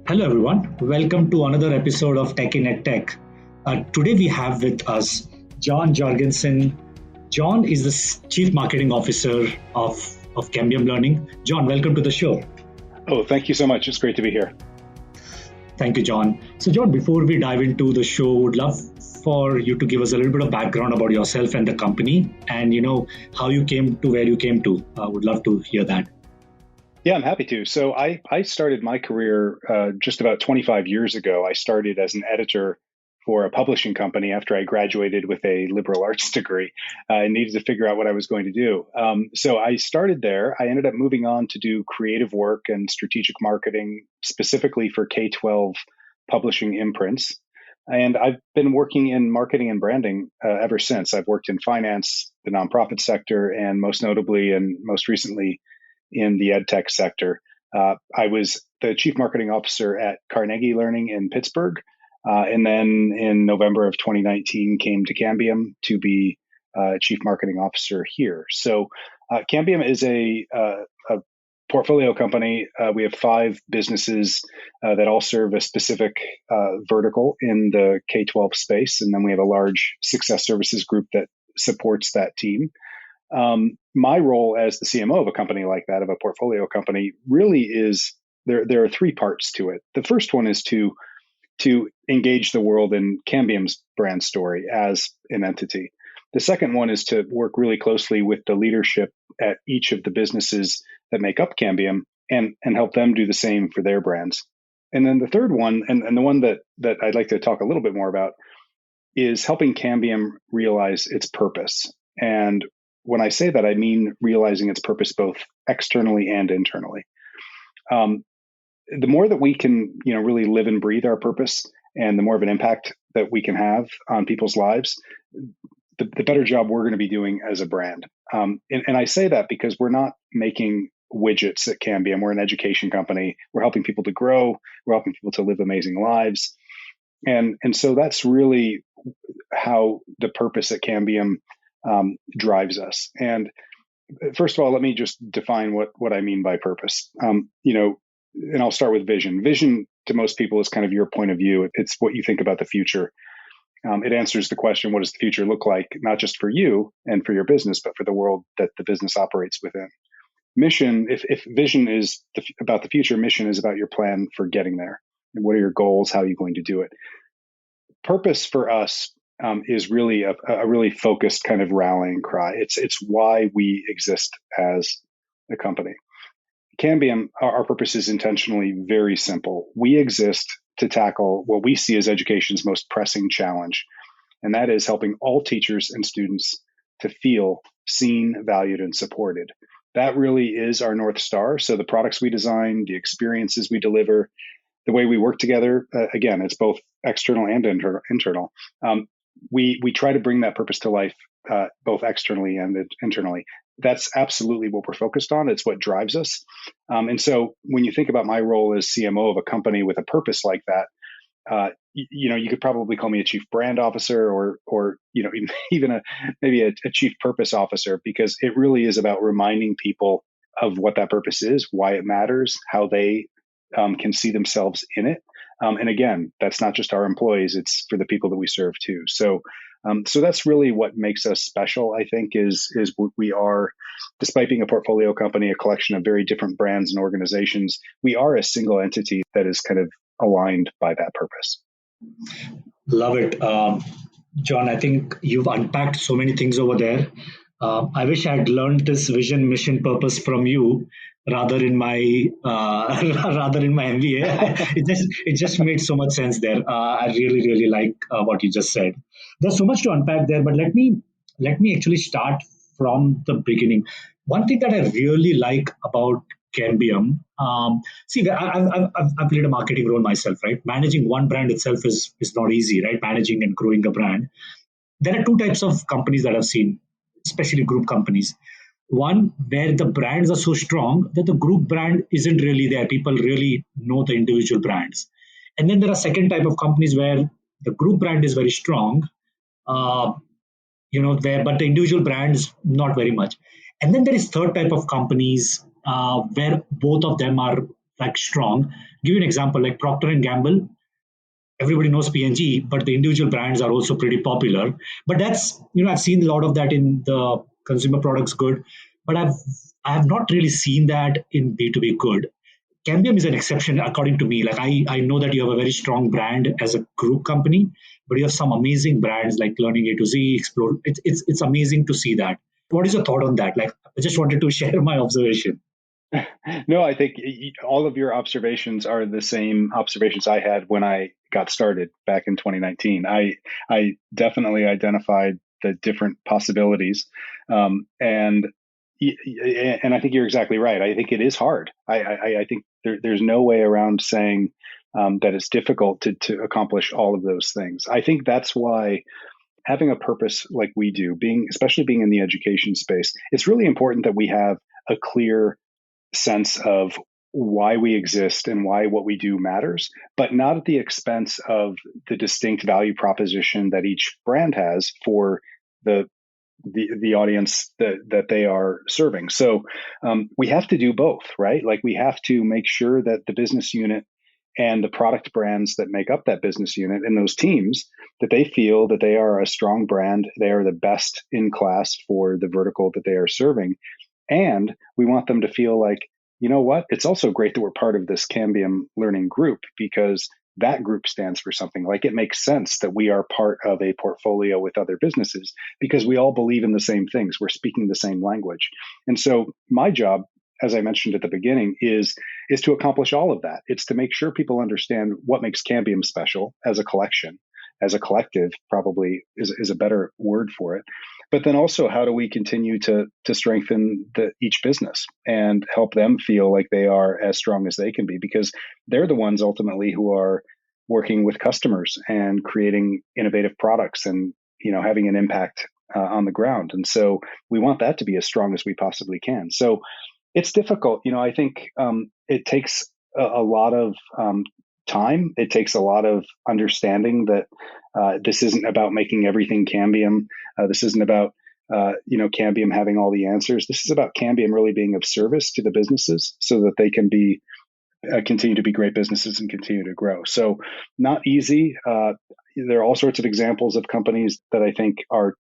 Hello, everyone. Welcome to another episode of Tech in EdTech. Today we have with us Jorgenson. John is the Chief Marketing Officer of Cambium Learning. John, welcome to the show. Oh, thank you so much. It's great to be here. Thank you, John. So, John, before we dive into the show, would love for you to give us a little bit of background about yourself and the company, and how you came to where you came to. Would love to hear that. Yeah, I'm happy to. So I started my career just about 25 years ago. I started as an editor for a publishing company after I graduated with a liberal arts degree. I needed to figure out what I was going to do. So I started there. I ended up moving on to do creative work and strategic marketing, specifically for K-12 publishing imprints. And I've been working in marketing and branding ever since. I've worked in finance, the nonprofit sector, and most notably and most recently in the ed tech sector. I was the chief marketing officer at Carnegie Learning in Pittsburgh. And then in November of 2019, came to Cambium to be chief marketing officer here. So Cambium is a portfolio company. We have 5 businesses that all serve a specific vertical in the K-12 space. And then we have a large success services group that supports that team. My role as the CMO of a company like that, of a portfolio company, really is there are 3 parts to it. The first one is to engage the world in Cambium's brand story as an entity. The second one is to work really closely with the leadership at each of the businesses that make up Cambium and help them do the same for their brands. And then the third one, and the one that I'd like to talk a little bit more about, is helping Cambium realize its purpose. And when I say that, I mean realizing its purpose both externally and internally. The more that we can, really live and breathe our purpose, and the more of an impact that we can have on people's lives, the better job we're going to be doing as a brand. And I say that because we're not making widgets at Cambium. We're an education company. We're helping people to grow. We're helping people to live amazing lives. And so that's really how the purpose at Cambium drives us. And first of all, let me just define what I mean by purpose. And I'll start with vision. Vision to most people is kind of your point of view. It's what you think about the future. It answers the question, what does the future look like, not just for you and for your business, but for the world that the business operates within. Mission, if vision is about the future, mission is about your plan for getting there. And what are your goals? How are you going to do it? Purpose for us is really a really focused kind of rallying cry. It's why we exist as a company. Cambium, our purpose is intentionally very simple. We exist to tackle what we see as education's most pressing challenge, and that is helping all teachers and students to feel seen, valued, and supported. That really is our North Star. So the products we design, the experiences we deliver, the way we work together, again, it's both external and internal. We try to bring that purpose to life both externally and internally. That's absolutely what we're focused on. It's what drives us. And so when you think about my role as CMO of a company with a purpose like that, you could probably call me a chief brand officer or even maybe a chief purpose officer, because it really is about reminding people of what that purpose is, why it matters, how they can see themselves in it. And again, that's not just our employees, it's for the people that we serve too. So that's really what makes us special, I think, is we are, despite being a portfolio company, a collection of very different brands and organizations, we are a single entity that is kind of aligned by that purpose. Love it. John, I think you've unpacked so many things over there. I wish I had learned this vision, mission, purpose from you rather in my MBA. It just made so much sense there. I really like what you just said. There's so much to unpack there, but let me actually start from the beginning. One thing that I really like about Cambium, I've played a marketing role myself, right? Managing one brand itself is not easy, right? Managing and growing a brand. There are 2 types of companies that I've seen, especially group companies. One, where the brands are so strong that the group brand isn't really there. People really know the individual brands. And then there are second type of companies where the group brand is very strong, but the individual brands, not very much. And then there is third type of companies where both of them are like strong. Give you an example, like Procter and Gamble. Everybody knows P&G, but the individual brands are also pretty popular. But that's, I've seen a lot of that in the consumer products good, but I have not really seen that in B2B good. Cambium is an exception according to me. Like I know that you have a very strong brand as a group company, but you have some amazing brands like Learning A to Z, Explore. It's amazing to see that. What is your thought on that? Like I just wanted to share my observation. No, I think all of your observations are the same observations I had when I got started back in 2019. I definitely identified the different possibilities, and I think you're exactly right. I think it is hard. I think there's no way around saying that it's difficult to accomplish all of those things. I think that's why having a purpose like we do, especially being in the education space, it's really important that we have a clear sense of why we exist and why what we do matters, but not at the expense of the distinct value proposition that each brand has for the audience that they are serving. So we have to do both, right? Like we have to make sure that the business unit and the product brands that make up that business unit and those teams, that they feel that they are a strong brand, they are the best in class for the vertical that they are serving. And we want them to feel like, you know what, it's also great that we're part of this Cambium Learning group because that group stands for something. Like it makes sense that we are part of a portfolio with other businesses because we all believe in the same things. We're speaking the same language. And so my job, as I mentioned at the beginning, is to accomplish all of that. It's to make sure people understand what makes Cambium special as a collection, as a collective, probably is a better word for it. But then also, how do we continue to strengthen each business and help them feel like they are as strong as they can be? Because they're the ones ultimately who are working with customers and creating innovative products and having an impact on the ground. And so we want that to be as strong as we possibly can. So it's difficult. I think it takes a lot of time. It takes a lot of understanding that this isn't about making everything Cambium. This isn't about Cambium having all the answers. This is about Cambium really being of service to the businesses so that they can be continue to be great businesses and continue to grow. So not easy. There are all sorts of examples of companies that I think are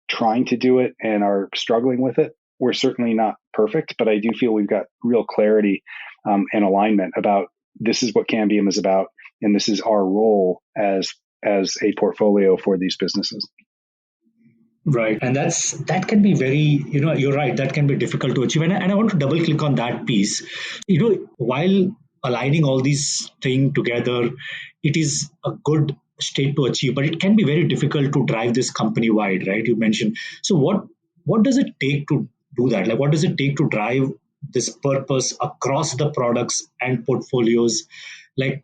trying to do it and are struggling with it. We're certainly not perfect, but I do feel we've got real clarity and alignment about this is what Cambium is about, and this is our role as a portfolio for these businesses. Right. And that can be very, you're right, that can be difficult to achieve. And I want to double click on that piece. While aligning all these things together, it is a good state to achieve, but it can be very difficult to drive this company wide, right? You mentioned. So what does it take to do that? Like, what does it take to drive this purpose across the products and portfolios? Like,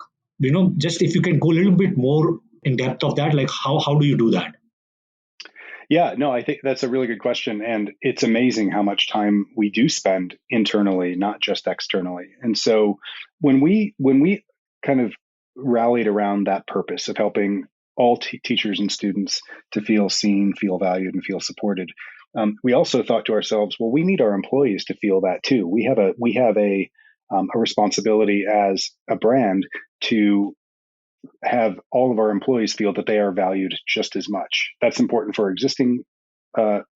just if you can go a little bit more in depth of that, like how do you do that? Yeah, no, I think that's a really good question. And it's amazing how much time we do spend internally, not just externally. And so when we kind of rallied around that purpose of helping all teachers and students to feel seen, feel valued, and feel supported, we also thought to ourselves, well, we need our employees to feel that too. We have a responsibility as a brand to have all of our employees feel that they are valued just as much. That's important for existing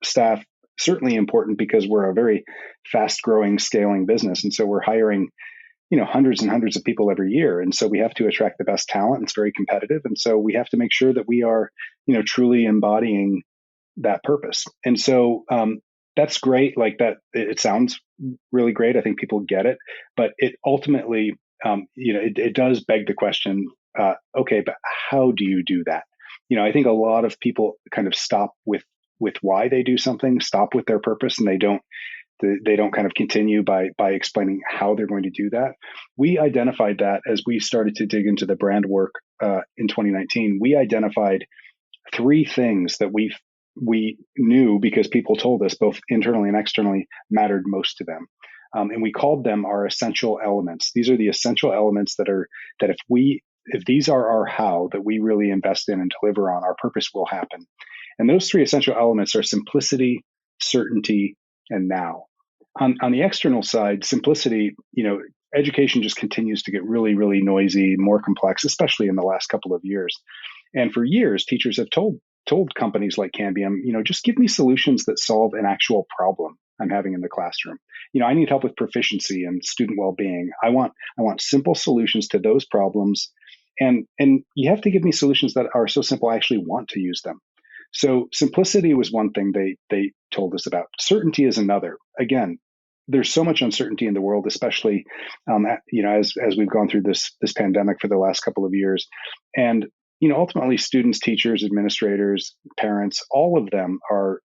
staff, certainly important because we're a very fast growing, scaling business. And so we're hiring, hundreds and hundreds of people every year. And so we have to attract the best talent. It's very competitive. And so we have to make sure that we are, truly embodying that purpose. And so that's great. Like that, it sounds really great. I think people get it, but it ultimately, it does beg the question, okay, but how do you do that? I think a lot of people kind of stop with why they do something, stop with their purpose, and they don't kind of continue by explaining how they're going to do that. We identified that as we started to dig into the brand work in 2019. We identified 3 things that we knew because people told us both internally and externally mattered most to them. And we called them our essential elements. These are the essential elements that if these are our how that we really invest in and deliver on, our purpose will happen. And those 3 essential elements are simplicity, certainty, and now. On the external side, simplicity, education just continues to get really, really noisy, more complex, especially in the last couple of years. And for years, teachers have told companies like Cambium, just give me solutions that solve an actual problem I'm having in the classroom. I need help with proficiency and student well-being. I want simple solutions to those problems. And you have to give me solutions that are so simple I actually want to use them. So simplicity was one thing they told us about. Certainty is another. Again, there's so much uncertainty in the world, especially as we've gone through this pandemic for the last couple of years, and ultimately students, teachers, administrators, parents, all of them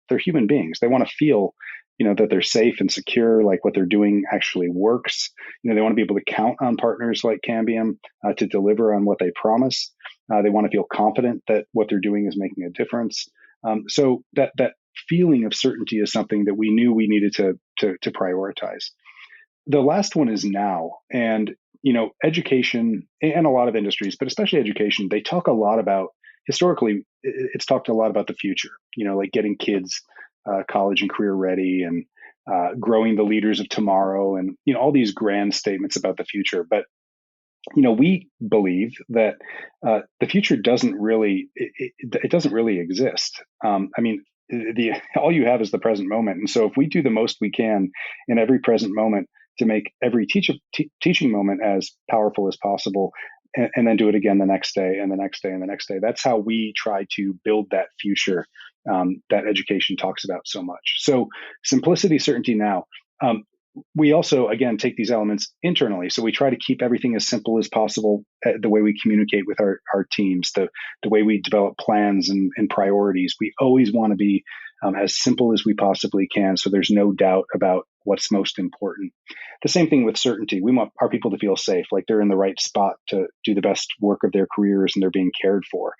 they're human beings. They want to feel that they're safe and secure, like what they're doing actually works. They want to be able to count on partners like Cambium to deliver on what they promise. They want to feel confident that what they're doing is making a difference. So that feeling of certainty is something that we knew we needed to prioritize. The last one is now. And education and a lot of industries, but especially education, they talk a lot about, historically, it's talked a lot about the future, like getting kids college and career ready, and growing the leaders of tomorrow, and all these grand statements about the future. But we believe that the future doesn't really exist. All you have is the present moment, and so if we do the most we can in every present moment to make every teaching moment as powerful as possible, and then do it again the next day and the next day and the next day. That's how we try to build that future that education talks about so much. So simplicity, certainty now. We also, again, take these elements internally. So we try to keep everything as simple as possible, the way we communicate with our teams, the way we develop plans and priorities. We always want to be as simple as we possibly can, so there's no doubt about what's most important. The same thing with certainty. We want our people to feel safe, like they're in the right spot to do the best work of their careers and they're being cared for.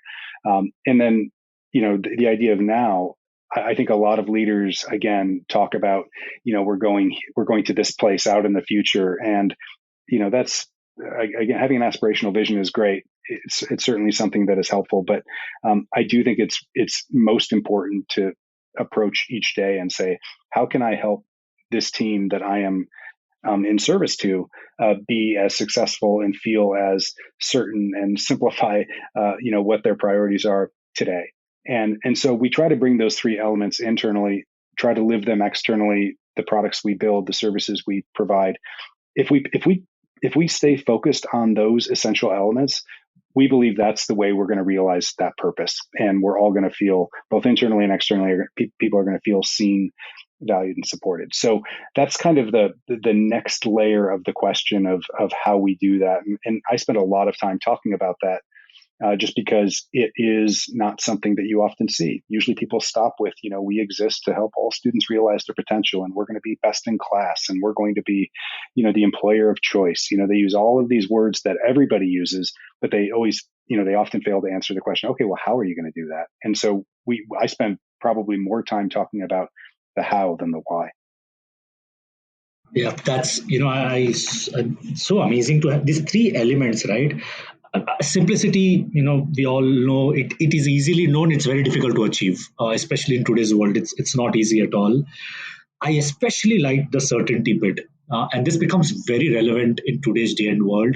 And then, the idea of now, I think a lot of leaders, again, talk about, we're going to this place out in the future. And, that's, again, having an aspirational vision is great. It's certainly something that is helpful, but I do think it's most important to approach each day and say, how can I help this team that I am in service to be as successful and feel as certain and simplify, what their priorities are today. And so we try to bring those three elements internally, try to live them externally, the products we build, the services we provide. If we stay focused on those essential elements, we believe that's the way we're going to realize that purpose. And we're all going to feel, both internally and externally, people are going to feel seen, valued, and supported. So that's kind of the next layer of the question of how we do that. And I spend a lot of time talking about that. Just because it is not something that you often see. Usually people stop with, we exist to help all students realize their potential, and we're going to be best in class, and we're going to be, the employer of choice. They use all of these words that everybody uses, but they always, they often fail to answer the question, okay, well, how are you going to do that? And so I spend probably more time talking about the how than the why. Yeah, that's, so amazing to have these three elements, right? Simplicity, we all know it is easily known. It's very difficult to achieve, especially in today's world. It's not easy at all. I especially like the certainty bit. And this becomes very relevant in today's day and world,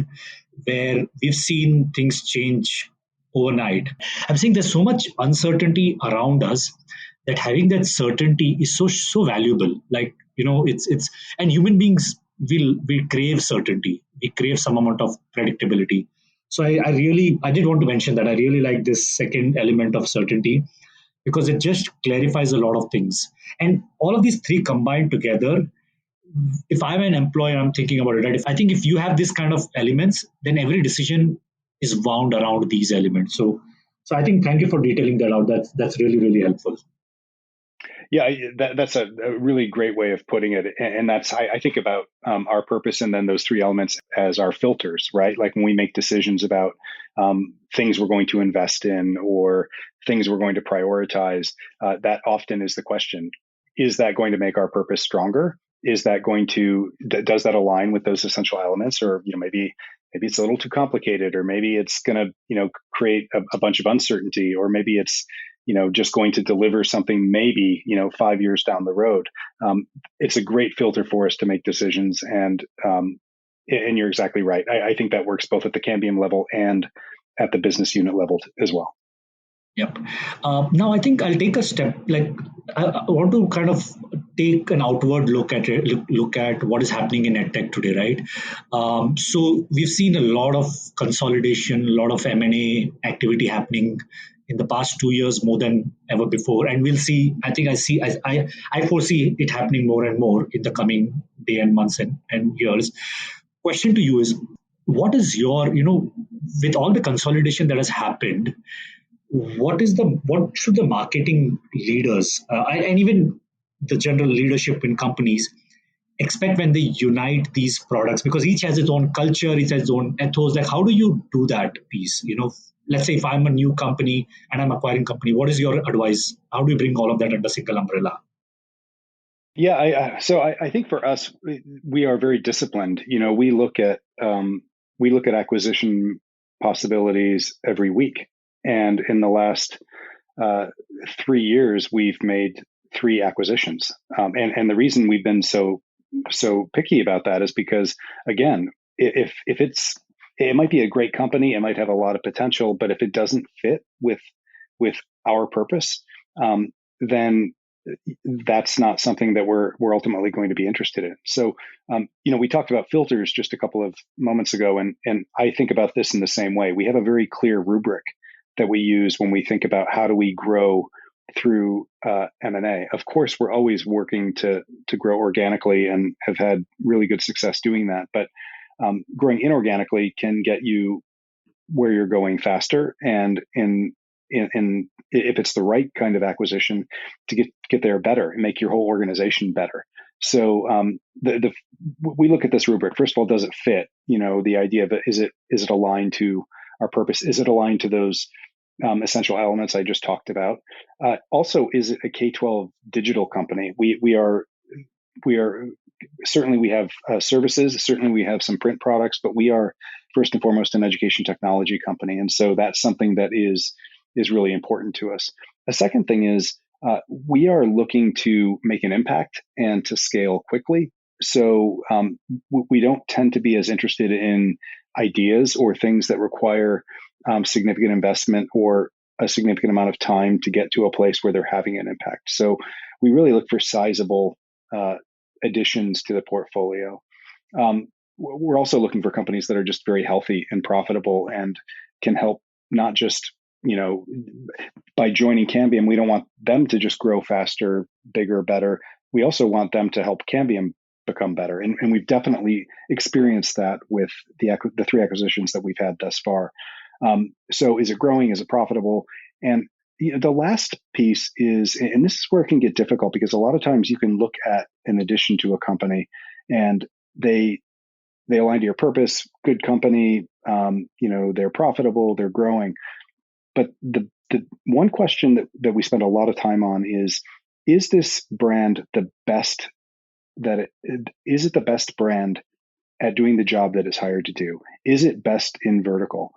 where we've seen things change overnight. I'm saying there's so much uncertainty around us that having that certainty is so valuable. Like, it's and human beings will crave certainty. We crave some amount of predictability. So I did want to mention that I really like this second element of certainty, because it just clarifies a lot of things. And all of these three combined together, if I'm an employer, I'm thinking about it, right? I think if you have this kind of elements, then every decision is wound around these elements. So I think, thank you for detailing that out. That's really, really helpful. Yeah, that's a really great way of putting it. And that's, I think about our purpose and then those three elements as our filters, right? Like when we make decisions about things we're going to invest in or things we're going to prioritize, that often is the question, is that going to make our purpose stronger? Is that does that align with those essential elements? Or, maybe it's a little too complicated, or maybe it's going to, create a bunch of uncertainty, or maybe it's, just going to deliver something maybe 5 years down the road. It's a great filter for us to make decisions, and you're exactly right. I think that works both at the Cambium level and at the business unit level as well. Yep. Now I think I'll take a step. Like I want to kind of take an outward look at it, look at what is happening in edtech today, right? So we've seen a lot of consolidation, a lot of M&A activity happening in the past 2 years, more than ever before, and we'll see. I foresee it happening more and more in the coming day and months and years. Question to you is, what is your, with all the consolidation that has happened, what should the marketing leaders and even the general leadership in companies expect when they unite these products? Because each has its own culture, each has its own ethos. Like, how do you do that piece? Let's say if I'm a new company and I'm acquiring company, what is your advice? How do you bring all of that under single umbrella? Yeah, so I think for us, we are very disciplined. We look at acquisition possibilities every week, and in the last 3 years, we've made 3 acquisitions. And the reason we've been so picky about that is because, again, if it might be a great company, it might have a lot of potential, but if it doesn't fit with our purpose, then that's not something that we're ultimately going to be interested in. So, we talked about filters just a couple of moments ago, and I think about this in the same way. We have a very clear rubric that we use when we think about how do we grow through M&A. Of course, we're always working to grow organically and have had really good success doing that. But growing inorganically can get you where you're going faster, and if it's the right kind of acquisition, to get there better and make your whole organization better. So we look at this rubric. First of all, does it fit? The idea of it, is it aligned to our purpose? Is it aligned to those essential elements I just talked about? Also, is it a K-12 digital company? We are certainly, we have services. Certainly, we have some print products, but we are first and foremost an education technology company, and so that's something that is really important to us. A second thing is we are looking to make an impact and to scale quickly. So we don't tend to be as interested in ideas or things that require significant investment or a significant amount of time to get to a place where they're having an impact. So we really look for sizable additions to the portfolio. We're also looking for companies that are just very healthy and profitable and can help, not just by joining Cambium, we don't want them to just grow faster, bigger, better. We also want them to help Cambium become better. And we've definitely experienced that with the 3 acquisitions that we've had thus far. So is it growing? Is it profitable? And the last piece is, and this is where it can get difficult, because a lot of times you can look at an addition to a company and they align to your purpose, good company, they're profitable, they're growing. But the one question that we spend a lot of time on is this brand the best is it the best brand at doing the job that it's hired to do? Is it best in vertical?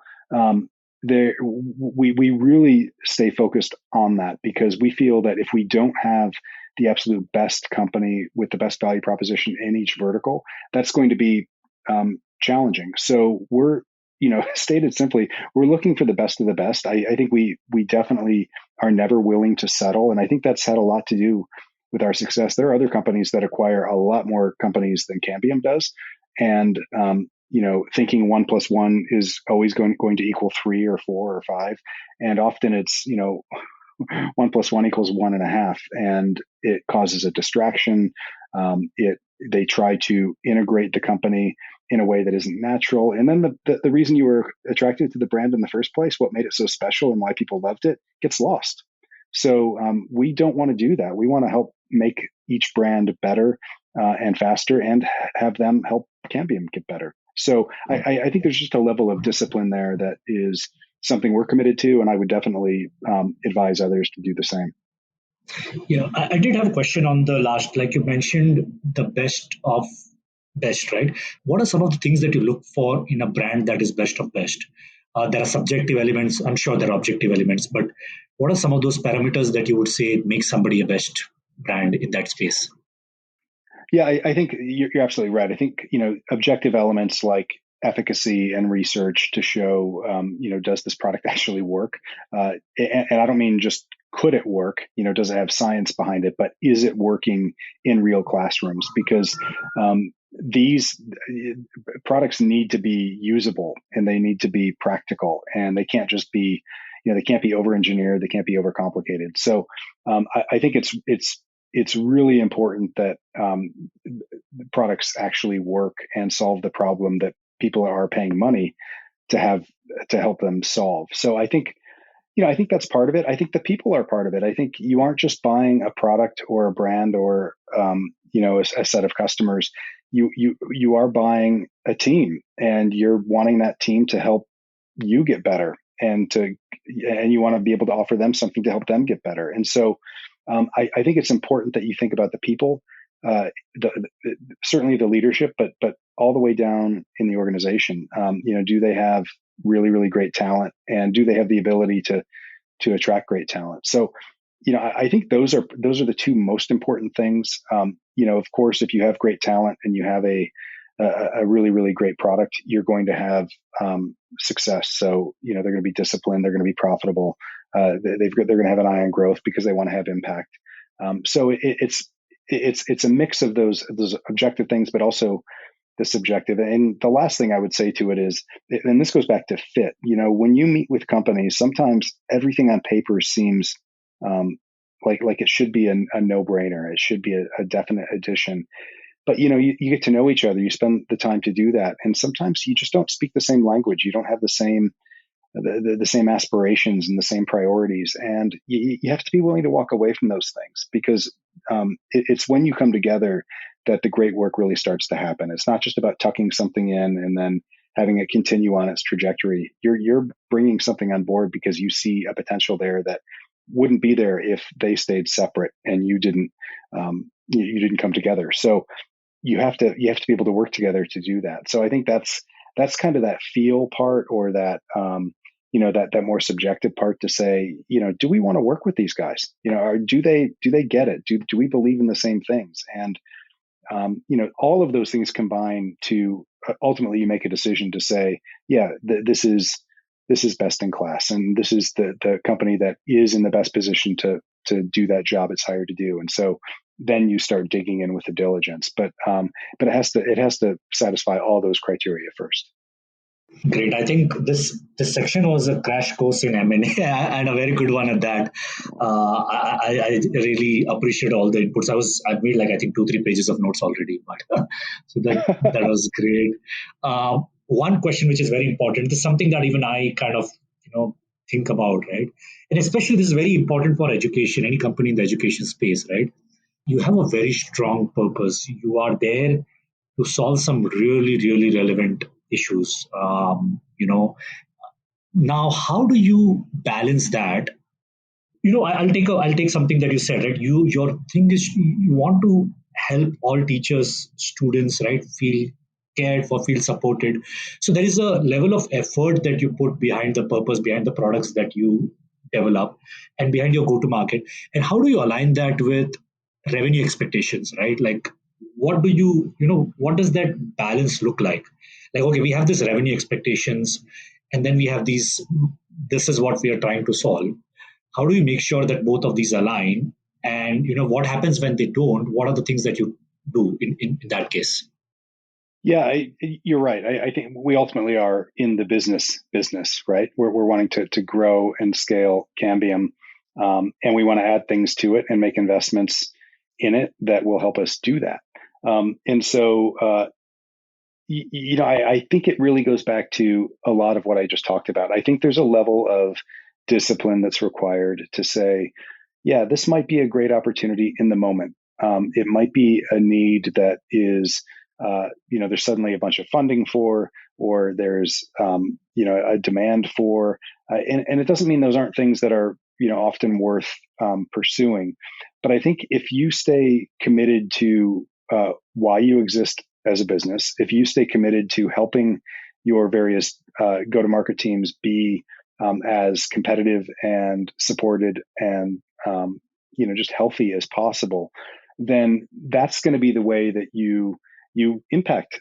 We really stay focused on that, because we feel that if we don't have the absolute best company with the best value proposition in each vertical, that's going to be challenging. So we're, stated simply, we're looking for the best of the best. I think we definitely are never willing to settle. And I think that's had a lot to do with our success. There are other companies that acquire a lot more companies than Cambium does. And, thinking 1 + 1 is always going to equal 3 or 4 or 5. And often it's, 1 + 1 = 1.5, and it causes a distraction. They try to integrate the company in a way that isn't natural. And then the reason you were attracted to the brand in the first place, what made it so special and why people loved it, gets lost. So we don't want to do that. We want to help make each brand better and faster, and have them help Cambium get better. So I think there's just a level of discipline there that is something we're committed to, and I would definitely advise others to do the same. I did have a question on the last, like you mentioned, the best of best, right? What are some of the things that you look for in a brand that is best of best? There are subjective elements. I'm sure there are objective elements, but what are some of those parameters that you would say make somebody a best brand in that space? Yeah, I think you're absolutely right. I think, objective elements like efficacy and research to show, does this product actually work? And I don't mean just could it work? Does it have science behind it? But is it working in real classrooms? Because these products need to be usable and they need to be practical, and they can't just be, they can't be over-engineered, they can't be overcomplicated. So I think it's really important that products actually work and solve the problem that people are paying money to help them solve. So I think that's part of it. I think the people are part of it. I think you aren't just buying a product or a brand or a set of customers. You are buying a team, and you're wanting that team to help you get better, and you want to be able to offer them something to help them get better. And so I think it's important that you think about the people, certainly the leadership, but all the way down in the organization. Do they have really, really great talent, and do they have the ability to attract great talent? So, I think those are the two most important things. Of course, if you have great talent and you have a really, really great product, you're going to have success. So, they're going to be disciplined, they're going to be profitable, they're going to have an eye on growth because they want to have impact. So it's a mix of those objective things, but also the subjective. And the last thing I would say to it is, and this goes back to fit. When you meet with companies, sometimes everything on paper seems like it should be a no-brainer. It should be a definite addition. But you get to know each other. You spend the time to do that, and sometimes you just don't speak the same language. You don't have the same aspirations and the same priorities, and you have to be willing to walk away from those things, because it's when you come together that the great work really starts to happen. It's not just about tucking something in and then having it continue on its trajectory. You're bringing something on board because you see a potential there that wouldn't be there if they stayed separate and you didn't come together. So you have to be able to work together to do that. So I think that's kind of that feel part, or that that more subjective part, to say, do we want to work with these guys? Or do they get it? Do we believe in the same things? And all of those things combine to ultimately you make a decision to say, yeah, this is best in class, and this is the company that is in the best position to do that job it's hired to do. And so then you start digging in with the diligence, but it has to satisfy all those criteria first. Great. I think this section was a crash course in M&A and a very good one at that. I really appreciate all the inputs. I've made I think 2-3 pages of notes already, but so that was great. One question which is very important, this is something that even I kind of think about, right? And especially this is very important for education, any company in the education space, right? You have a very strong purpose. You are there to solve some really, really relevant issues. Now, how do you balance that? I'll take something that you said, right? Your thing is you want to help all teachers, students, right, feel cared for, feel supported. So there is a level of effort that you put behind the purpose, behind the products that you develop, and behind your go-to market. And how do you align that with revenue expectations, right? What does that balance look like? Okay, we have these revenue expectations, and then we have this is what we are trying to solve. How do you make sure that both of these align? And what happens when they don't? What are the things that you do in that case? Yeah, you're right. I think we ultimately are in the business, right? We're wanting to grow and scale Cambium, and we want to add things to it and make investments in it that will help us do that. And so, I think it really goes back to a lot of what I just talked about. I think there's a level of discipline that's required to say, yeah, this might be a great opportunity in the moment. It might be a need that is, there's suddenly a bunch of funding for, or there's, a demand for, and it doesn't mean those aren't things that are, often worth pursuing. But I think if you stay committed to why you exist as a business, if you stay committed to helping your various go-to-market teams be as competitive and supported and just healthy as possible, then that's going to be the way that you impact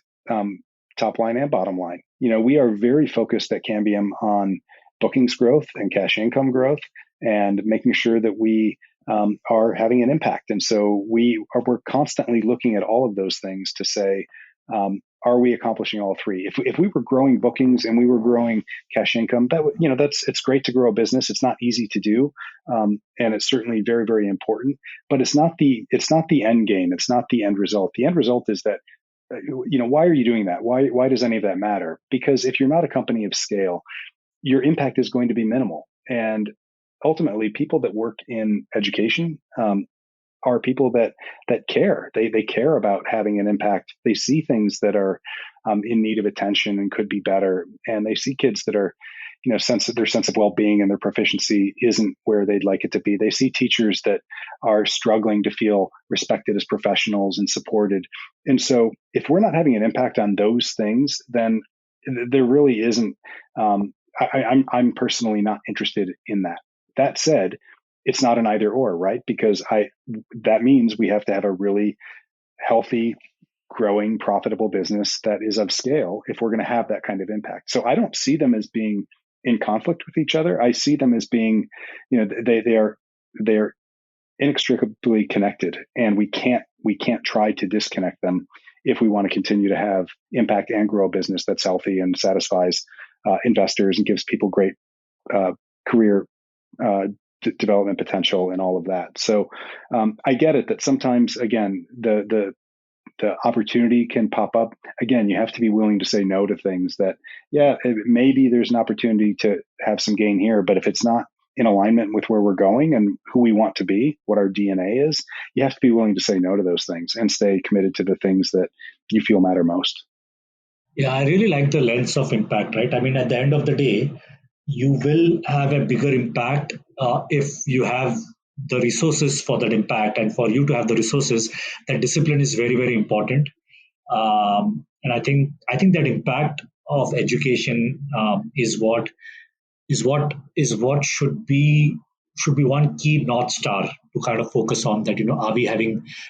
top line and bottom line. We are very focused at Cambium on bookings growth and cash income growth and making sure that we are having an impact. And so we're constantly looking at all of those things to say, are we accomplishing all three? If we were growing bookings and we were growing cash income, it's great to grow a business. It's not easy to do, and it's certainly very, very important. But it's not the end game. It's not the end result. The end result is that why are you doing that? Why does any of that matter? Because if you're not a company of scale, your impact is going to be minimal. And ultimately, people that work in education are people that care. They care about having an impact. They see things that are in need of attention and could be better. And they see kids that are, their sense of well-being and their proficiency isn't where they'd like it to be. They see teachers that are struggling to feel respected as professionals and supported. And so if we're not having an impact on those things, then there really isn't, I'm personally not interested in that. That said, it's not an either or, right? Because that means we have to have a really healthy, growing, profitable business that is of scale if we're going to have that kind of impact. So I don't see them as being in conflict with each other. I see them as being, they're inextricably connected, and we can't try to disconnect them if we want to continue to have impact and grow a business that's healthy and satisfies investors and gives people great career development potential and all of that. So I get it that sometimes, again, the opportunity can pop up. Again, you have to be willing to say no to things that, maybe there's an opportunity to have some gain here, but if it's not in alignment with where we're going and who we want to be, what our DNA is, you have to be willing to say no to those things and stay committed to the things that you feel matter most. Yeah, I really like the lens of impact, right? I mean, at the end of the day, you will have a bigger impact if you have the resources for that impact. And for you to have the resources, that discipline is very, very important. And I think that impact of education is what should be one key North Star to kind of focus on. That,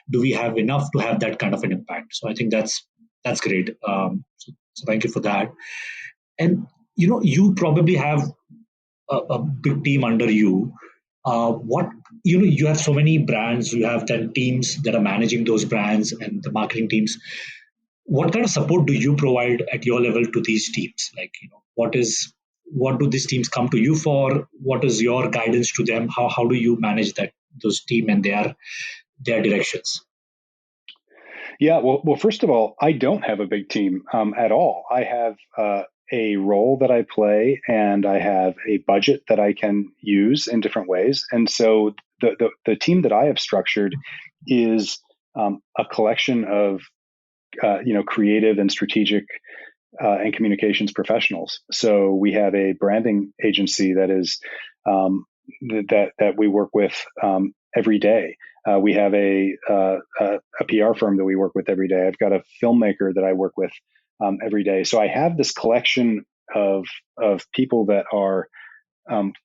do we have enough to have that kind of an impact? So I think that's great. So thank you for that. And you probably have a big team under you. You have so many brands. You have then teams that are managing those brands and the marketing teams. What kind of support do you provide at your level to these teams? Like, what do these teams come to you for? What is your guidance to them? How do you manage those team and their directions? Yeah, well, first of all, I don't have a big team at all. I have a role that I play, and I have a budget that I can use in different ways. And so the team that I have structured is a collection of creative and strategic and communications professionals. So we have a branding agency that is that we work with every day. We have a PR firm that we work with every day. I've got a filmmaker that I work with every day. So I have this collection of people that are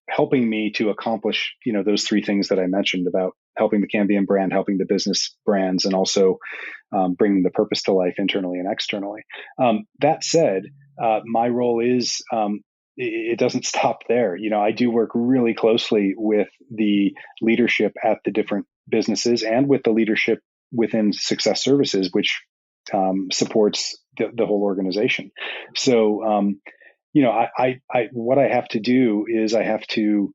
helping me to accomplish, those three things that I mentioned about helping the Cambium brand, helping the business brands, and also bringing the purpose to life internally and externally. That said, my role is it doesn't stop there. I do work really closely with the leadership at the different businesses and with the leadership within Success Services, which supports the whole organization. So, I what I have to do is I have to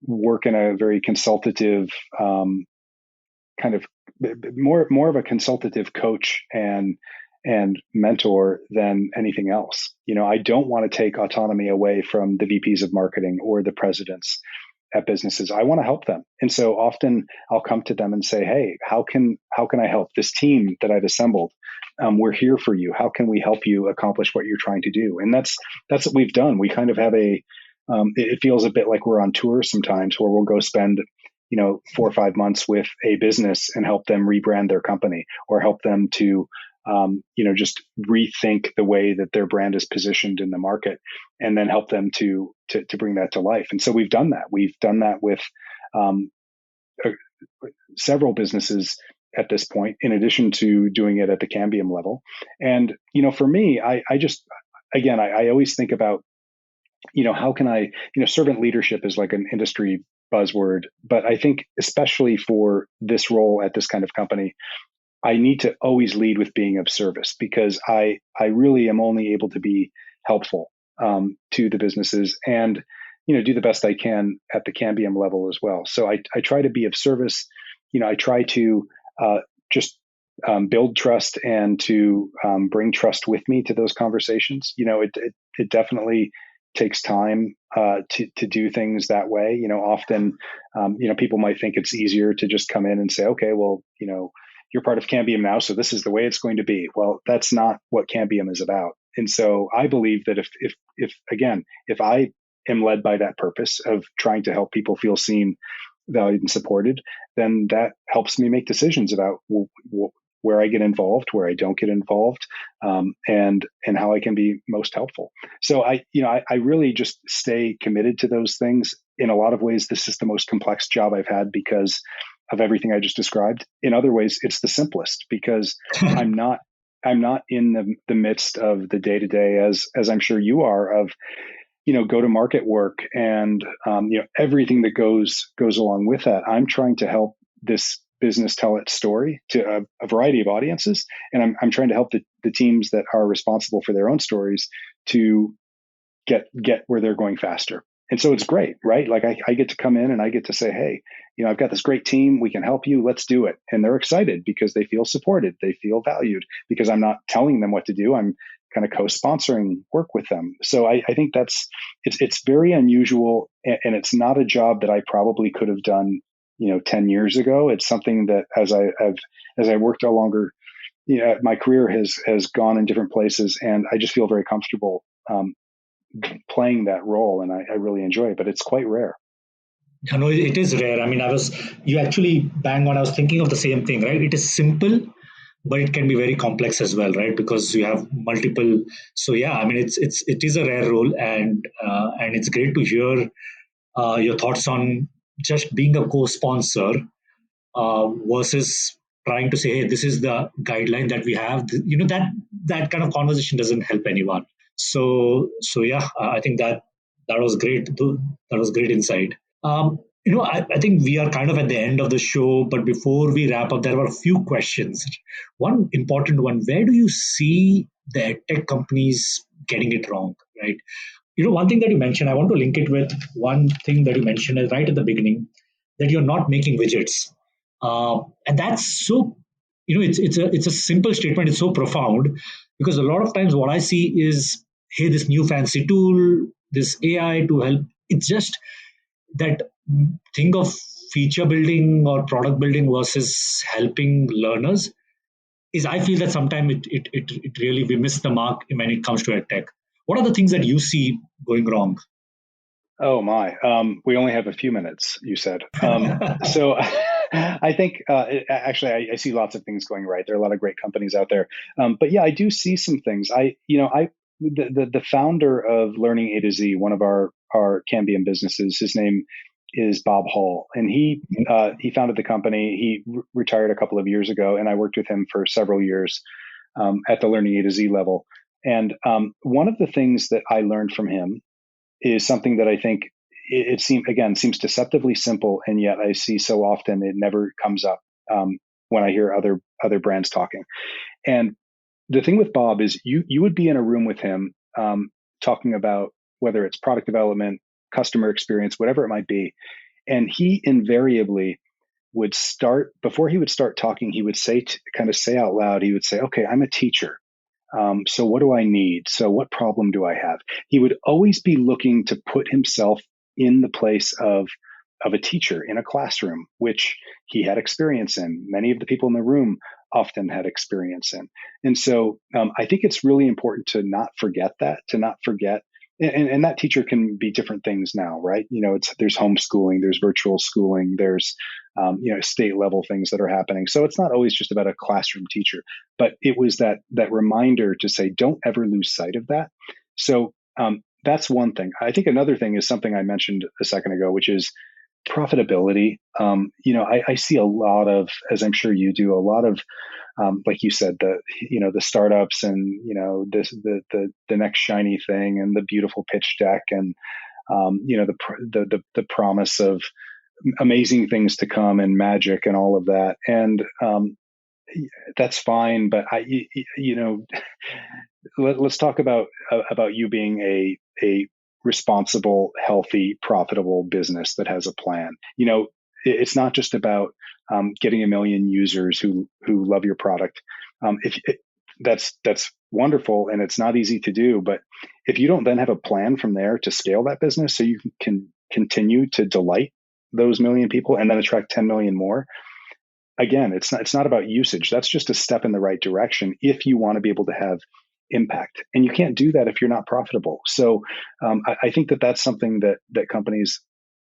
work in a very consultative kind of more of a consultative coach and mentor than anything else. I don't want to take autonomy away from the VPs of marketing or the presidents at businesses. I want to help them. And so often I'll come to them and say, hey, how can I help this team that I've assembled? We're here for you. How can we help you accomplish what you're trying to do? And that's what we've done. We kind of have it feels a bit like we're on tour sometimes, where we'll go spend 4 or 5 months with a business and help them rebrand their company, or help them to just rethink the way that their brand is positioned in the market, and then help them to bring that to life. And so we've done that. We've done that with um, several businesses at this point, in addition to doing it at the Cambium level. And for me, I just, again, I always think about, how can I, servant leadership is like an industry buzzword, but I think especially for this role at this kind of company, I need to always lead with being of service, because I really am only able to be helpful to the businesses, and do the best I can at the Cambium level as well. So I try to be of service. I try to just build trust, and to bring trust with me to those conversations. It definitely takes time to do things that way. Often, people might think it's easier to just come in and say, okay, well, you're part of Cambium now, so this is the way it's going to be. Well, that's not what Cambium is about. And so I believe that if I am led by that purpose of trying to help people feel seen, valued, and supported, then that helps me make decisions about where I get involved, where I don't get involved, and how I can be most helpful. So I really just stay committed to those things. In a lot of ways, this is the most complex job I've had because of everything I just described. In other ways, it's the simplest, because I'm not in the midst of the day to day, as I'm sure you are, of go to market work and everything that goes along with that. I'm trying to help this business tell its story to a variety of audiences, and I'm trying to help the teams that are responsible for their own stories to get where they're going faster. And so it's great, right? Like I get to come in and I get to say, hey, I've got this great team. We can help you. Let's do it. And they're excited because they feel supported. They feel valued because I'm not telling them what to do. I'm kind of co-sponsoring work with them. So I think it's very unusual, and it's not a job that I probably could have done, 10 years ago. It's something that as I worked longer, my career has gone in different places, and I just feel very comfortable playing that role, and I really enjoy it, but it's quite rare. No, it is rare. I mean, you actually bang on. I was thinking of the same thing, right? It is simple, but it can be very complex as well, right? Because you have multiple. So yeah, I mean, it is a rare role, and it's great to hear your thoughts on just being a co-sponsor versus trying to say, hey, this is the guideline that we have. That kind of conversation doesn't help anyone. So yeah, I think that was great. That was great insight. I think we are kind of at the end of the show, but before we wrap up, there were a few questions. One important one: where do you see the tech companies getting it wrong? Right. One thing that you mentioned, I want to link it with one thing that you mentioned right at the beginning, that you're not making widgets, and that's so. It's a simple statement. It's so profound because a lot of times what I see is, hey, this new fancy tool, this AI to help. It's just that thing of feature building or product building versus helping learners is, I feel that sometimes it really, we miss the mark when it comes to edtech. What are the things that you see going wrong? Oh my, we only have a few minutes, you said. So I think actually I see lots of things going right. There are a lot of great companies out there. But yeah, I do see some things. The founder of Learning A to Z, one of our Cambium businesses, his name is Bob Hall, and he founded the company. He retired a couple of years ago, and I worked with him for several years at the Learning A to Z level. And one of the things that I learned from him is something that I think it seems deceptively simple, and yet I see so often it never comes up when I hear other brands talking. And the thing with Bob is you would be in a room with him talking about whether it's product development, customer experience, whatever it might be, and he invariably would start, before he would start talking, he would say out loud, he would say, okay, I'm a teacher. So what do I need? So what problem do I have? He would always be looking to put himself in the place of a teacher in a classroom, which he had experience in. Many of the people in the room often had experience in. And so I think it's really important to not forget and that teacher can be different things now, right? There's homeschooling, there's virtual schooling, there's state level things that are happening. So it's not always just about a classroom teacher, but it was that reminder to say, don't ever lose sight of that. So that's one thing. I think another thing is something I mentioned a second ago, which is profitability. I see a lot of, as I'm sure you do, a lot of like you said, the startups and the next shiny thing and the beautiful pitch deck and the promise of amazing things to come and magic and all of that. And that's fine, but let's talk about you being a responsible, healthy, profitable business that has a plan. It's not just about getting 1 million users who love your product. That's wonderful, and it's not easy to do. But if you don't then have a plan from there to scale that business, so you can continue to delight those 1 million people and then attract 10 million more. Again, it's not about usage. That's just a step in the right direction if you want to be able to have impact. And you can't do that if you're not profitable. So I think that's something that companies,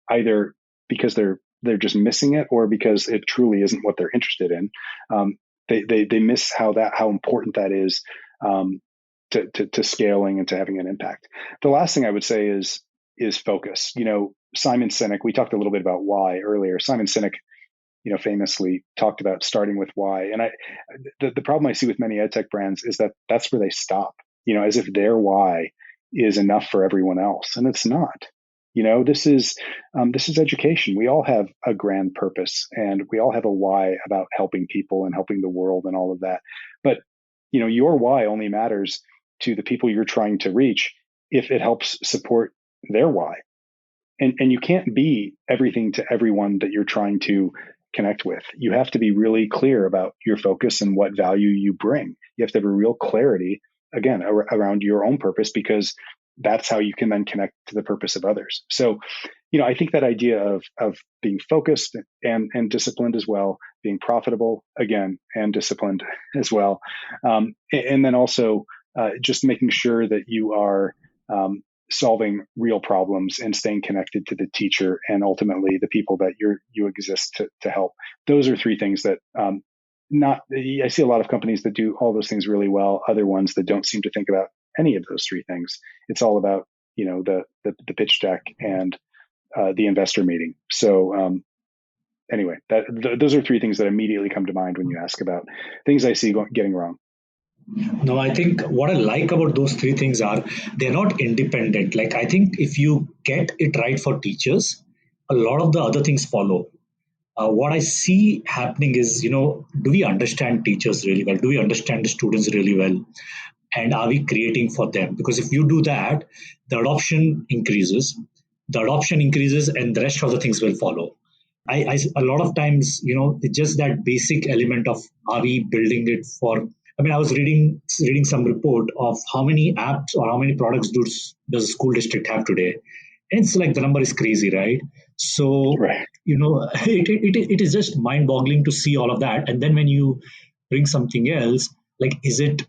either because they're just missing it or because it truly isn't what they're interested in, they miss how important that is to scaling and to having an impact. The last thing I would say is focus. Simon Sinek, we talked a little bit about why earlier. Simon Sinek, famously talked about starting with why. And the problem I see with many edtech brands is that that's where they stop, as if their why is enough for everyone else. And it's not. This is education. We all have a grand purpose and we all have a why about helping people and helping the world and all of that. But, your why only matters to the people you're trying to reach if it helps support their why. And you can't be everything to everyone that you're trying to connect with. You have to be really clear about your focus and what value you bring. You have to have a real clarity, again, around your own purpose, because that's how you can then connect to the purpose of others. So, I think that idea of being focused and disciplined as well, being profitable again and disciplined as well, and then also just making sure that you are solving real problems and staying connected to the teacher and ultimately the people that you exist to help. Those are three things that I see a lot of companies that do all those things really well, other ones that don't seem to think about any of those three things. It's all about, the pitch deck and the investor meeting. So anyway, those are three things that immediately come to mind when you ask about things I see getting wrong. No, I think what I like about those three things are they're not independent. Like, I think if you get it right for teachers, a lot of the other things follow. What I see happening is, do we understand teachers really well? Do we understand the students really well? And are we creating for them? Because if you do that, the adoption increases. And the rest of the things will follow. I a lot of times, it's just that basic element of, are we building it for? I was reading some report of how many apps or how many products does the school district have today. And it's like the number is crazy, right? So, right. It is just mind boggling to see all of that. And then when you bring something else, like, is it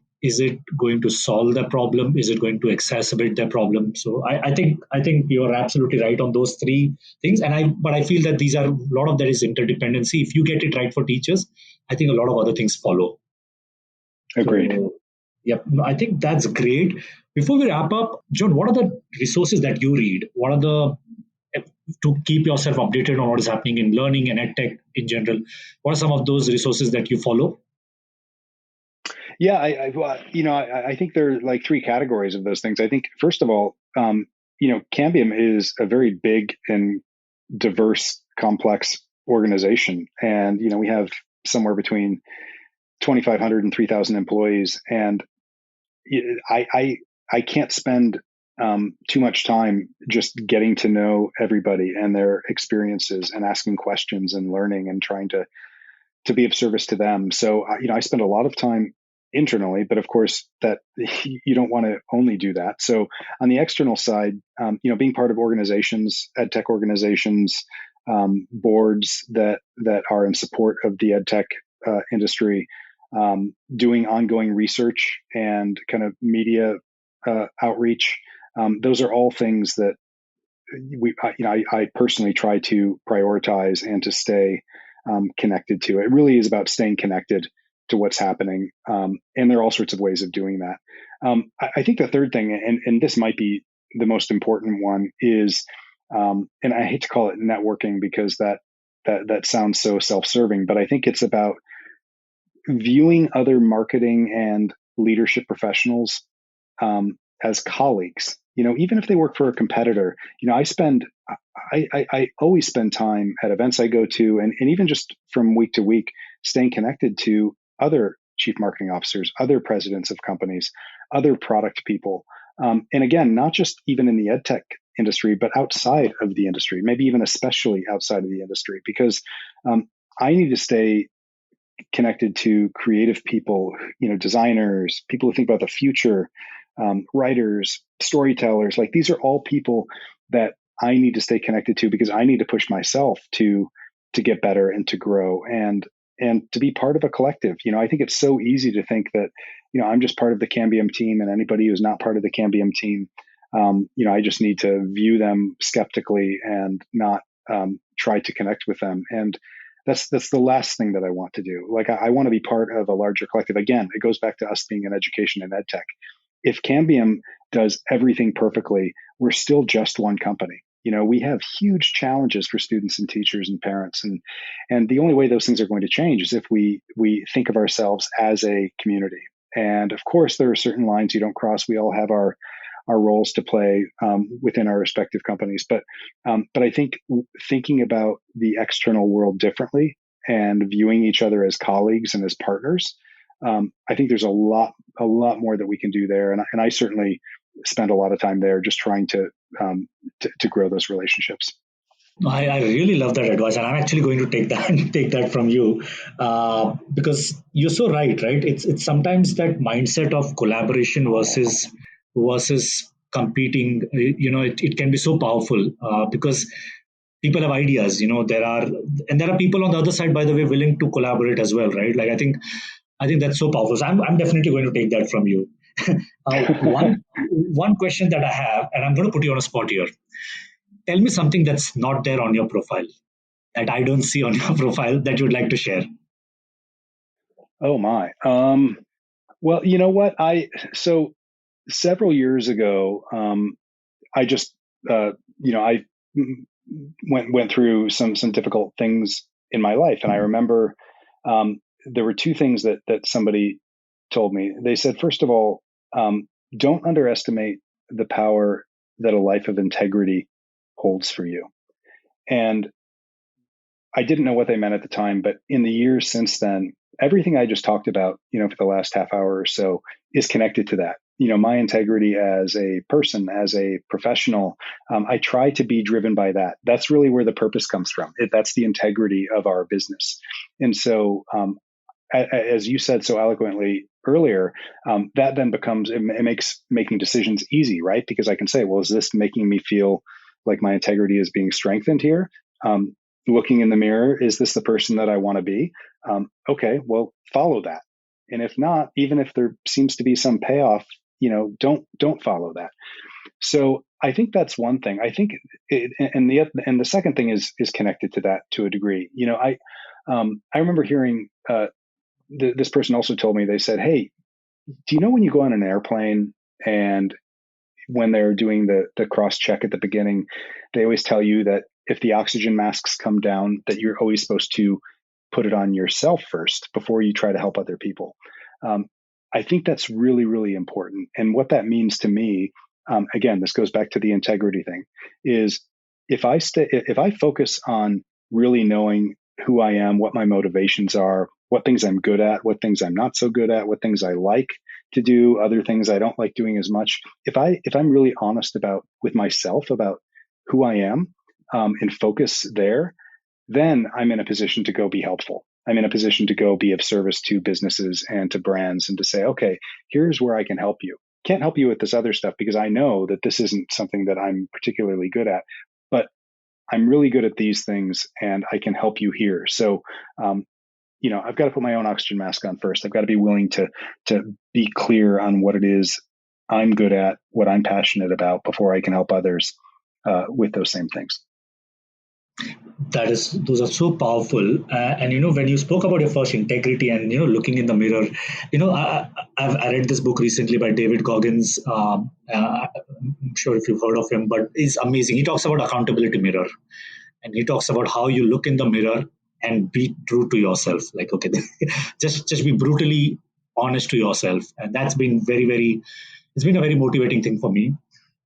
going to solve the problem? Is it going to exacerbate the problem? So I think you are absolutely right on those three things. But I feel that a lot of that is interdependency. If you get it right for teachers, I think a lot of other things follow. Agreed. So, yep, I think that's great. Before we wrap up, John, what are the resources that you read? What are to keep yourself updated on what is happening in learning and edtech in general? What are some of those resources that you follow? Yeah, I think there are like three categories of those things. I think, first of all, Cambium is a very big and diverse, complex organization. And, we have somewhere between 2,500 and 3,000 employees. And I can't spend too much time just getting to know everybody and their experiences and asking questions and learning and trying to be of service to them. So, I spend a lot of time internally, but of course that you don't want to only do that. So on the external side, being part of organizations, edtech organizations, boards that are in support of the edtech industry, doing ongoing research and kind of media outreach, Those are all things that I personally try to prioritize and to stay connected to. It really is about staying connected to what's happening. And there are all sorts of ways of doing that. I think the third thing, and this might be the most important one, is, and I hate to call it networking because that sounds so self-serving, but I think it's about viewing other marketing and leadership professionals as colleagues. Even if they work for a competitor, I always spend time at events I go to, and even just from week to week, staying connected to other chief marketing officers, other presidents of companies, other product people. And again, not just even in the ed tech industry, but outside of the industry, maybe even especially outside of the industry, because I need to stay connected to creative people, designers, people who think about the future, writers, storytellers. Like, these are all people that I need to stay connected to because I need to push myself to get better and to grow and to be part of a collective. I think it's so easy to think that, I'm just part of the Cambium team, and anybody who's not part of the Cambium team, I just need to view them skeptically and not try to connect with them. And that's the last thing that I want to do. Like, I want to be part of a larger collective. Again, it goes back to us being in education and ed tech. If Cambium does everything perfectly, we're still just one company. We have huge challenges for students and teachers and parents, and the only way those things are going to change is if we think of ourselves as a community. And of course, there are certain lines you don't cross. We all have our roles to play within our respective companies, but I think thinking about the external world differently and viewing each other as colleagues and as partners, I think there's a lot more that we can do there, and I certainly spend a lot of time there just trying to grow those relationships. I really love that advice, and I'm actually going to take that take that from you, because you're so right. Right? It's sometimes that mindset of collaboration versus competing. It can be so powerful because people have ideas. There are people on the other side, by the way, willing to collaborate as well. Right? Like, I think that's so powerful. So I'm definitely going to take that from you. One question that I have, and I'm going to put you on a spot here. Tell me something that's not there on your profile, that I don't see on your profile, that you'd like to share. Oh my. Well, you know what? So several years ago, I just I went through some difficult things in my life, and I remember there were two things that somebody told me. They said, first of all, don't underestimate the power that a life of integrity holds for you. And I didn't know what they meant at the time, but in the years since then, everything I just talked about, for the last half hour or so, is connected to that. My integrity as a person, as a professional, I try to be driven by that. That's really where the purpose comes from. That's the integrity of our business. And so, as you said so eloquently earlier, that then becomes, it makes making decisions easy, right? Because I can say, well, is this making me feel like my integrity is being strengthened here? Looking in the mirror, is this the person that I want to be? Okay, well, follow that. And if not, even if there seems to be some payoff, don't follow that. So I think that's one thing. I think, and the second thing is connected to that to a degree. I remember hearing this person also told me, they said, hey, do you know when you go on an airplane and when they're doing the cross check at the beginning, they always tell you that if the oxygen masks come down, that you're always supposed to put it on yourself first before you try to help other people. I think that's really, really important. And what that means to me, again, this goes back to the integrity thing, is if I focus on really knowing who I am, what my motivations are, what things I'm good at, what things I'm not so good at, what things I like to do, other things I don't like doing as much. If I'm really honest with myself about who I am, and focus there, then I'm in a position to go be helpful. I'm in a position to go be of service to businesses and to brands, and to say, okay, here's where I can help you. Can't help you with this other stuff because I know that this isn't something that I'm particularly good at, but I'm really good at these things and I can help you here. So, I've got to put my own oxygen mask on first. I've got to be willing to be clear on what it is I'm good at, what I'm passionate about before I can help others with those same things. Those are so powerful. And when you spoke about your first integrity and looking in the mirror, I read this book recently by David Goggins. I'm sure if you've heard of him, but it's amazing. He talks about accountability mirror, and he talks about how you look in the mirror and be true to yourself. Like, okay, just be brutally honest to yourself, and that's been it's been a very motivating thing for me.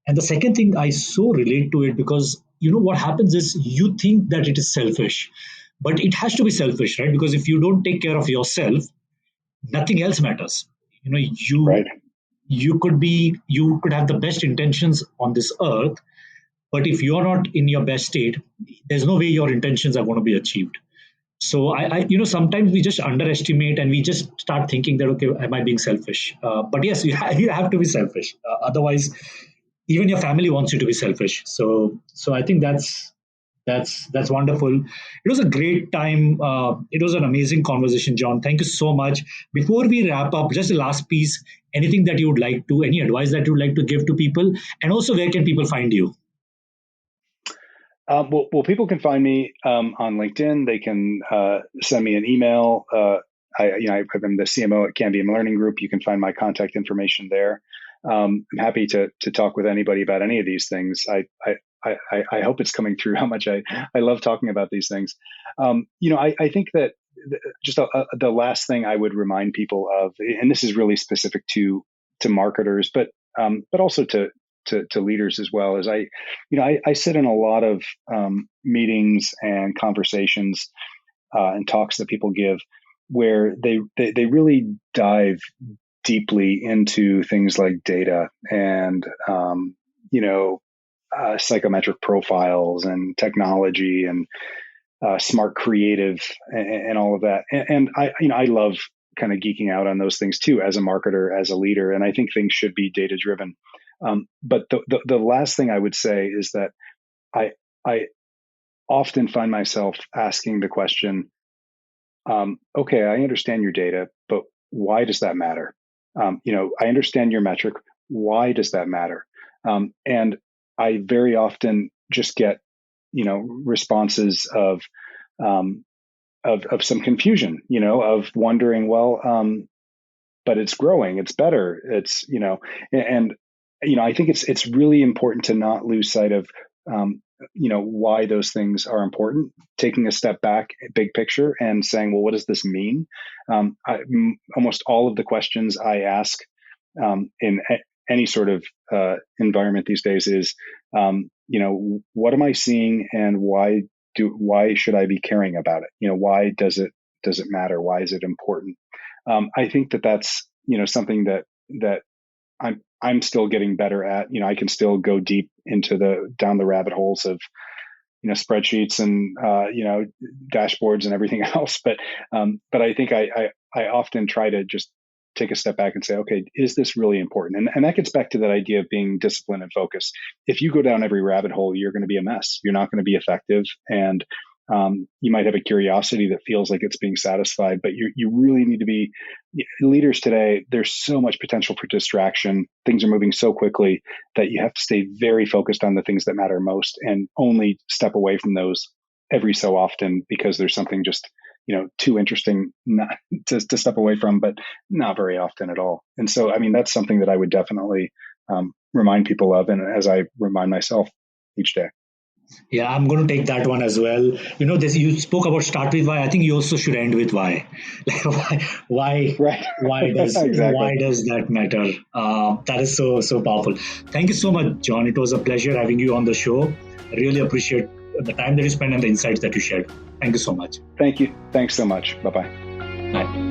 And the second thing, I so relate to it because what happens is you think that it is selfish, but it has to be selfish, right? Because if you don't take care of yourself, nothing else matters. Right. You could have the best intentions on this earth, but if you're not in your best state, there's no way your intentions are going to be achieved. So I sometimes we just underestimate and we just start thinking that, okay, am I being selfish? But yes, you have to be selfish. Otherwise, even your family wants you to be selfish. So I think that's wonderful. It was a great time. It was an amazing conversation, John. Thank you so much. Before we wrap up, just the last piece, anything that you would like to, any advice that you would like to give to people, and also where can people find you? Well, people can find me on LinkedIn. They can send me an email. I'm the CMO at Cambium Learning Group. You can find my contact information there. I'm happy to talk with anybody about any of these things. I hope it's coming through how much I love talking about these things. I think that just the last thing I would remind people of, and this is really specific to marketers, but also to leaders as well, is I sit in a lot of meetings and conversations and talks that people give where they really dive deeply into things like data and psychometric profiles and technology and smart creative and all of that. And I love kind of geeking out on those things too, as a marketer, as a leader. And I think things should be data driven. But the last thing I would say is that I often find myself asking the question, okay, I understand your data, but why does that matter? I understand your metric. Why does that matter? And I very often just get, responses of some confusion, of wondering, well, but it's growing, it's better, it's, and I think it's really important to not lose sight of, why those things are important, taking a step back, big picture, and saying, well, what does this mean? Almost all of the questions I ask in any sort of environment these days is, what am I seeing, and why should I be caring about it? Why does it matter? Why is it important? I think that's something that I'm still getting better at. I can still go deep into down the rabbit holes of spreadsheets and dashboards and everything else. But I think I often try to just take a step back and say, okay, is this really important? And that gets back to that idea of being disciplined and focused. If you go down every rabbit hole, you're going to be a mess. You're not going to be effective. And you might have a curiosity that feels like it's being satisfied, but you really need to be leaders today. There's so much potential for distraction. Things are moving so quickly that you have to stay very focused on the things that matter most and only step away from those every so often because there's something just, too interesting not to step away from, but not very often at all. And so, that's something that I would definitely remind people of. And as I remind myself each day. Yeah, I'm going to take that one as well. You spoke about start with why. I think you also should end with why. Why? Right. Why does exactly. Why does that matter? That is so powerful. Thank you so much, John. It was a pleasure having you on the show. I really appreciate the time that you spent and the insights that you shared. Thank you so much. Thank you. Thanks so much. Bye-bye. Bye.